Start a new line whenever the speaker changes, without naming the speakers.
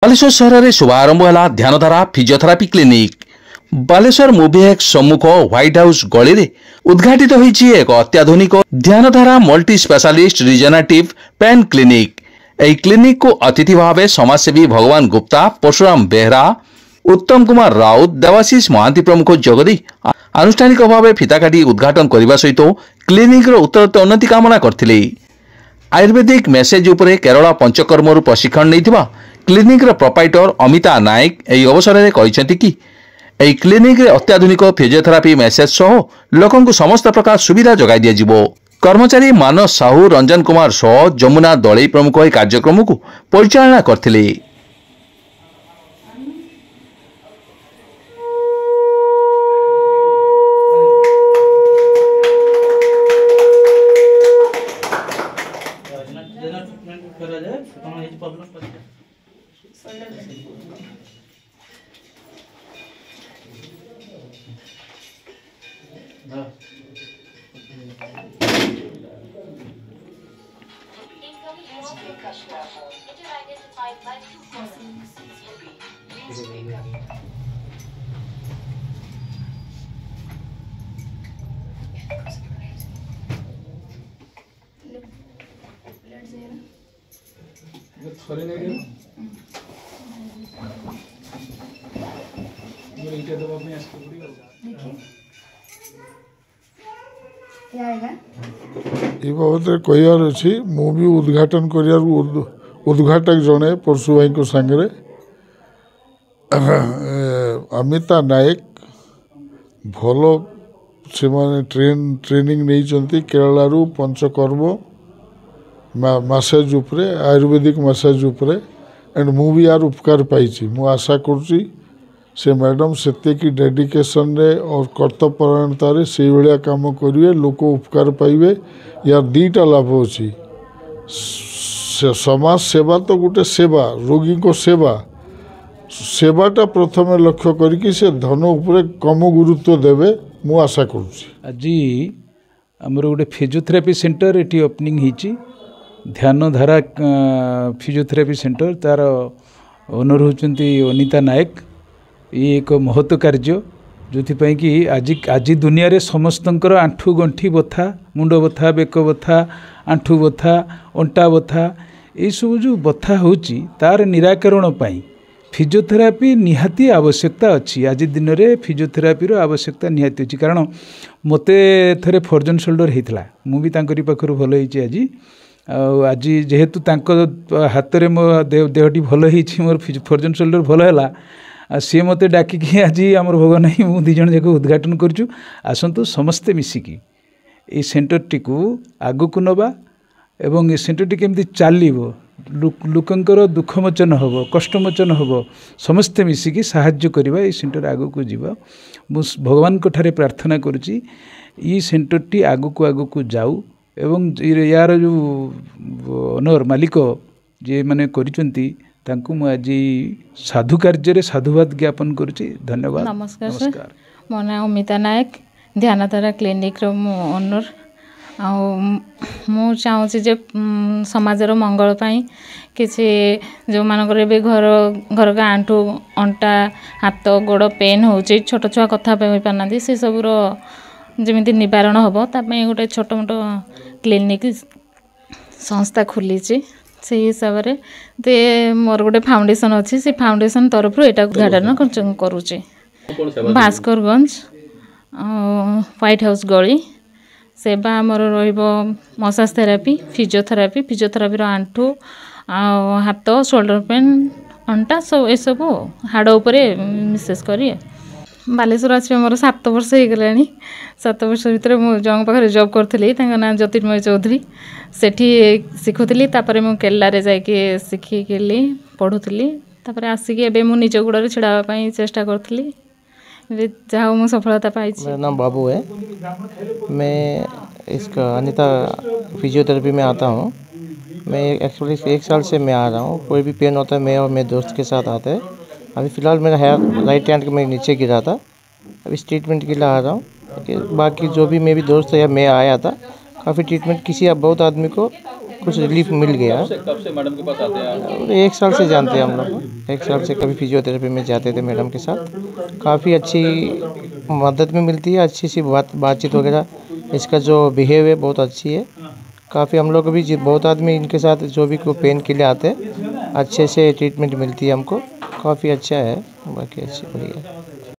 बालेश्वर सहर में शुभारंभ है ध्यानधारा फिजियोथेरापी क्लिनिक। बालेश्वर मुभिएक्स सम्मुख व्हाइट हाउस गली रे उद्घाटित होईछि एक अत्याधुनिक ध्यानधारा मल्टी स्पेशलिस्ट रिजेनेटिव पेन क्लिनिक। एही क्लिनिक को अतिथि भाव समाजसेवी भगवान गुप्ता, परशुराम बेहरा, उत्तम कुमार राउत, देवाशीष महांती प्रमुख जोगदी आनुष्ठानिक भाव फिता काटी उद्घाटन करने सहित क्लिनिक उत्तरोत्तर उन्नति कामना करथिले। आयुर्वेदिक मेसेज उपरे केरला पंचकर्मरु प्रशिक्षण नैथिबा क्लिनिक प्रोपाइटर अमिता नायक एही अवसर में कहिसेंति कि एही क्लिनिक अत्याधुनिक फिजियोथेरापी मेसेज सह लोकंकु समस्त प्रकार सुविधा जगाई दिया जिवो। कर्मचारी मानस साहू, रंजन कुमार सह, जमुना दलई प्रमुख एही कार्यक्रम को परिचालना करथिले।
ये बाबद कहबार अच्छी मुझे उद्घाटन कर उद्घाटक जड़े परशु भाई को सांगे अमिता नायक भल से ट्रेनिंग नहीं केरला पंचकर्म मसाज उपरे आयुर्वेदिक मसाज उपरे एंड मु भी यार उपकार पाई। मु आशा करुँची से मैडम से डेडिकेशन रे और कर्तव्यपरायणतार से भाया काम करेंगे, लोक उपकार पाइबे। यार दीटा लाभ अच्छी समाज सेवा तो गोटे सेवा, रोगी को सेवा सेवाटा प्रथम लक्ष्य करके से धन उपरे कम गुरुत्व देवे मु आशा करुँची।
आज आमर गोटे फिजियोथेरापी सेंटर ये ओपनिंग होती ध्यानधारा फिजियोथेरापी सेंटर तार ओनर होती अनिता नायक। ये एक महत्व कार्य जो कि आज दुनिया रे समस्तंकर आंठू गंठी बथा, मुंड बथा, बेक बथा, आंठू बथा, अंटा बथा, ये सब जो बथा होची तार निराकरण पाई फिजियोथेरापी निहाती आवश्यकता अच्छी। आज दिन में फिजियोथेरापी आवश्यकता निहाती अच्छी कारण मते थरे फर्जन शोल्डर होता मुझे पाखर भल होती। आज जेहेतु हाथ में मो देहटी भल हो मोर फर्जन शोल्डर भल है सी मत डाकिकी आज आम भोग नहीं मु दी जन जाक उद्घाटन करूँ। आसतु समस्ते मिसिकी ये सेंटर टी को आग को नवा एवं ये सेंटर टी केमती चलो लोकंकर दुखमोचन हम कष्टमोचन हम समस्ते मिसिकी साहाय्य करवा ये सेंटर आग को जीवा। मु भगवान को ठारे प्रार्थना करुँची ये सेंटर टी आग को जाऊ एवं यार जो ओनर मालिक जे माने करिसेंती तांकु मु आज साधु कार्य साधुवाद ज्ञापन करुँची। धन्यवाद।
नमस्कार सर, मो ना अमिता नायक, ध्यानधारा क्लिनिक रो मु ओनर। मु चाहूँगी जे समाजर मंगल पाई किसी जो मानकर भी घर का आंठू अंटा हाथ गोड़ पेन हो छोट छुआ कथा पाना से सबूर जमी निवारण हम तापाई गोटे छोट मोट क्लिनिक संस्था खोली से हिसाब से मोर गोटे फाउंडेशन अच्छी से फाउंडेशन तरफ यहाँ उद्घाटन करुचे। भास्करगंज व्हाइट हाउस गली सेवा आमर मसाज थेरापी, फिजियोथेरापी आंठू हाथ शोल्डर पेन अंटा सब ये सब हाड़ उपरे विशेष करी बालेश्वर आस मोर 7 वर्ष हो गलानी। 7 वर्ष भितर मुझे जन पाखे जॉब करी ना ज्योतिर्मय चौधरी सेठी शिखुली मु केरला जाकि शिखिकली पढ़ुली आसिक एवं निज गोड़ छिड़ापी चेष्टा करी जहाँ मु सफलता पाई।
मेरा नाम बाबू है, मैं इसका अनिता फिजियोथेरेपी में आता हूँ। मैं एक्चुअली 1 साल से मैं आ रहा हूँ। कोई भी पेन होता है मैं और मेरे दोस्त के साथ आते हैं। अभी फ़िलहाल मेरा हेयर राइट हैंड में नीचे गिरा था, अभी ट्रीटमेंट के लिए आ रहा हूँ। बाकी जो भी मेरे दोस्त है या मैं आया था काफ़ी ट्रीटमेंट किसी बहुत आदमी को कुछ रिलीफ मिल गया।
कब से मैडम के पास आते हैं आप?
1 साल से जानते हैं हम लोग, 1 साल से कभी फिजियोथेरेपी में जाते थे मैडम के साथ। काफ़ी अच्छी मदद में मिलती है, अच्छी सी बातचीत वगैरह, इसका जो बिहेव है बहुत अच्छी है। काफ़ी हम लोग भी बहुत आदमी इनके साथ जो भी कोई पेन के लिए आते हैं अच्छे से ट्रीटमेंट मिलती है हमको, काफ़ी अच्छा है, बाकी अच्छी बढ़िया।